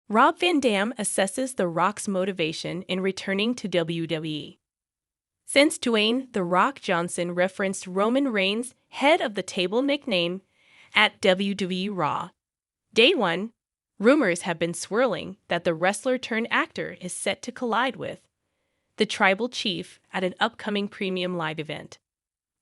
Rob Van Dam assesses The Rock's motivation in returning to WWE. Since Dwayne "The Rock" Johnson referenced Roman Reigns' head of the table nickname at WWE Raw Day 1, rumors have been swirling that the wrestler-turned-actor is set to collide with the Tribal Chief at an upcoming premium live event.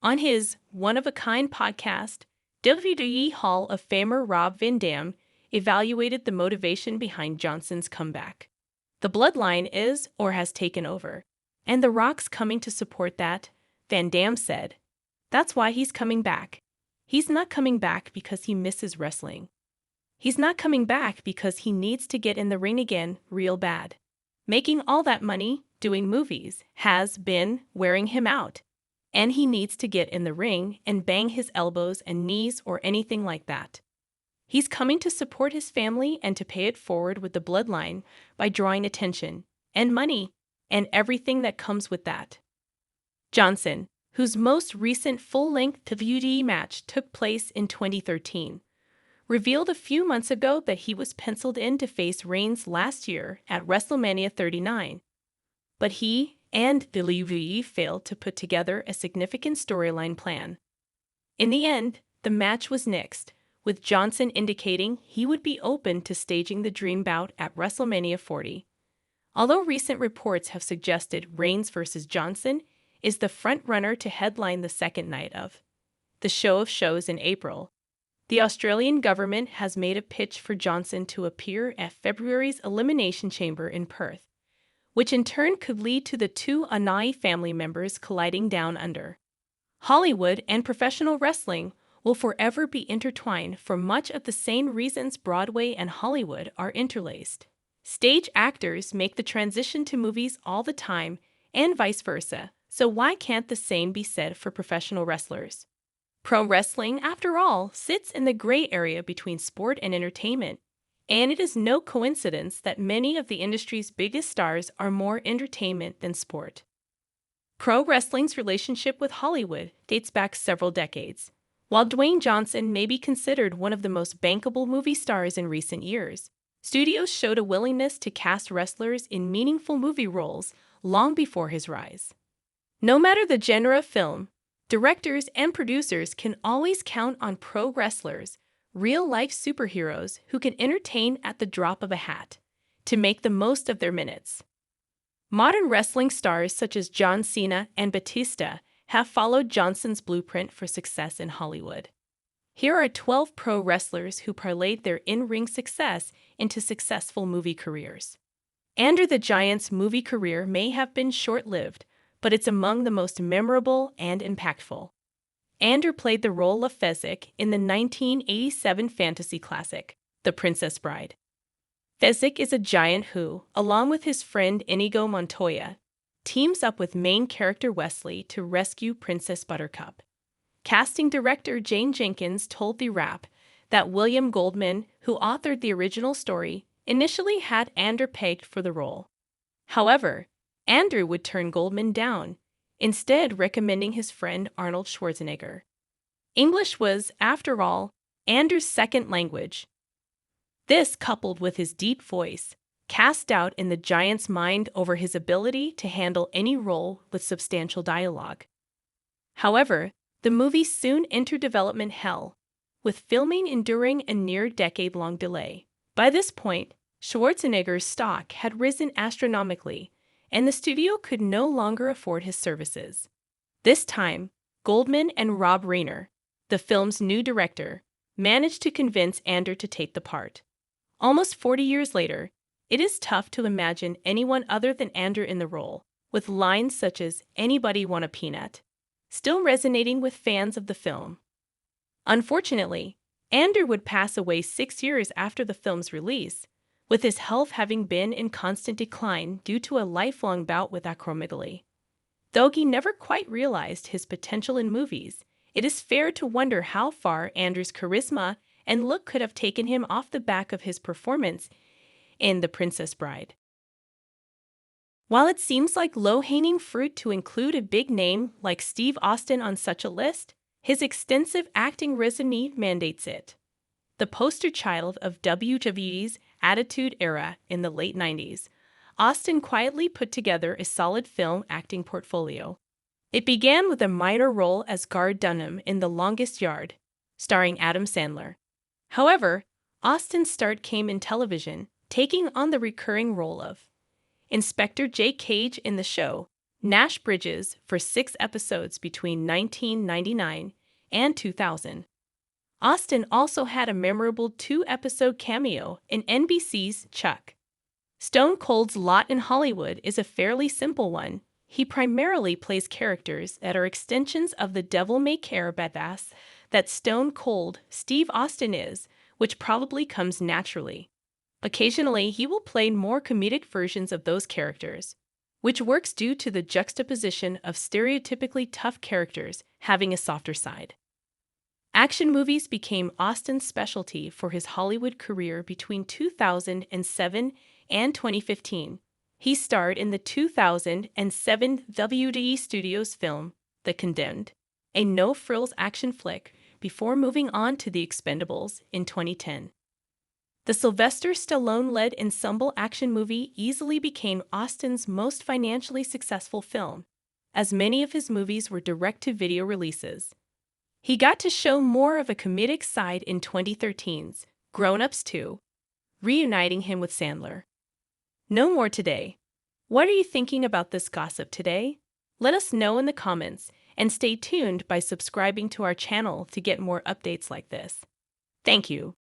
On his one-of-a-kind podcast, WWE Hall of Famer Rob Van Dam evaluated the motivation behind Johnson's comeback. The bloodline is or has taken over, and The Rock's coming to support that, Van Dam said. That's why he's coming back. He's not coming back because he misses wrestling. He's not coming back because he needs to get in the ring again real bad. Making all that money, doing movies, has been wearing him out. And he needs to get in the ring and bang his elbows and knees or anything like that. He's coming to support his family and to pay it forward with the bloodline by drawing attention and money and everything that comes with that. Johnson, whose most recent full-length WWE match took place in 2013, revealed a few months ago that he was penciled in to face Reigns last year at WrestleMania 39. But he and the WWE failed to put together a significant storyline plan. In the end, the match was nixed, with Johnson indicating he would be open to staging the dream bout at WrestleMania 40. Although recent reports have suggested Reigns vs. Johnson is the front-runner to headline the second night of the show of shows in April, the Australian government has made a pitch for Johnson to appear at February's Elimination Chamber in Perth, which in turn could lead to the two Anai family members colliding down under. Hollywood and professional wrestling will forever be intertwined for much of the same reasons Broadway and Hollywood are interlaced. Stage actors make the transition to movies all the time, and vice versa, so why can't the same be said for professional wrestlers? Pro wrestling, after all, sits in the gray area between sport and entertainment, and it is no coincidence that many of the industry's biggest stars are more entertainment than sport. Pro wrestling's relationship with Hollywood dates back several decades. While Dwayne Johnson may be considered one of the most bankable movie stars in recent years, studios showed a willingness to cast wrestlers in meaningful movie roles long before his rise. No matter the genre of film, directors and producers can always count on pro wrestlers, real-life superheroes who can entertain at the drop of a hat, to make the most of their minutes. Modern wrestling stars such as John Cena and Batista have followed Johnson's blueprint for success in Hollywood. Here are 12 pro wrestlers who parlayed their in-ring success into successful movie careers. Andre the Giant's movie career may have been short-lived, but it's among the most memorable and impactful. Andre played the role of Fezzik in the 1987 fantasy classic, The Princess Bride. Fezzik is a giant who, along with his friend Inigo Montoya, teams up with main character Wesley to rescue Princess Buttercup. Casting director Jane Jenkins told The Wrap that William Goldman, who authored the original story, initially had Andre pegged for the role. However, Andre would turn Goldman down, instead recommending his friend Arnold Schwarzenegger. English was, after all, Andre's second language. This, coupled with his deep voice, cast doubt in the giant's mind over his ability to handle any role with substantial dialogue. However, the movie soon entered development hell, with filming enduring a near-decade-long delay. By this point, Schwarzenegger's stock had risen astronomically, and the studio could no longer afford his services. This time, Goldman and Rob Reiner, the film's new director, managed to convince Andre to take the part. Almost 40 years later, it is tough to imagine anyone other than Andre in the role, with lines such as "Anybody want a peanut?" still resonating with fans of the film. Unfortunately, Andre would pass away 6 years after the film's release, with his health having been in constant decline due to a lifelong bout with acromegaly. Though he never quite realized his potential in movies, it is fair to wonder how far Andre's charisma and look could have taken him off the back of his performance in The Princess Bride. While it seems like low-hanging fruit to include a big name like Steve Austin on such a list, his extensive acting resume mandates it. The poster child of WWE's Attitude Era in the late 90s, Austin quietly put together a solid film acting portfolio. It began with a minor role as Guard Dunham in The Longest Yard, starring Adam Sandler. However, Austin's start came in television, taking on the recurring role of Inspector Jake Cage in the show Nash Bridges for 6 episodes between 1999 and 2000. Austin also had a memorable 2-episode cameo in NBC's Chuck. Stone Cold's lot in Hollywood is a fairly simple one. He primarily plays characters that are extensions of the devil-may-care badass that Stone Cold Steve Austin is, which probably comes naturally. Occasionally, he will play more comedic versions of those characters, which works due to the juxtaposition of stereotypically tough characters having a softer side. Action movies became Austin's specialty for his Hollywood career between 2007 and 2015. He starred in the 2007 WDE Studios film, The Condemned, a no-frills action flick, before moving on to The Expendables in 2010. The Sylvester Stallone-led ensemble action movie easily became Austin's most financially successful film, as many of his movies were direct-to-video releases. He got to show more of a comedic side in 2013's Grown Ups 2, reuniting him with Sandler. No more today. What are you thinking about this gossip today? Let us know in the comments, and stay tuned by subscribing to our channel to get more updates like this. Thank you.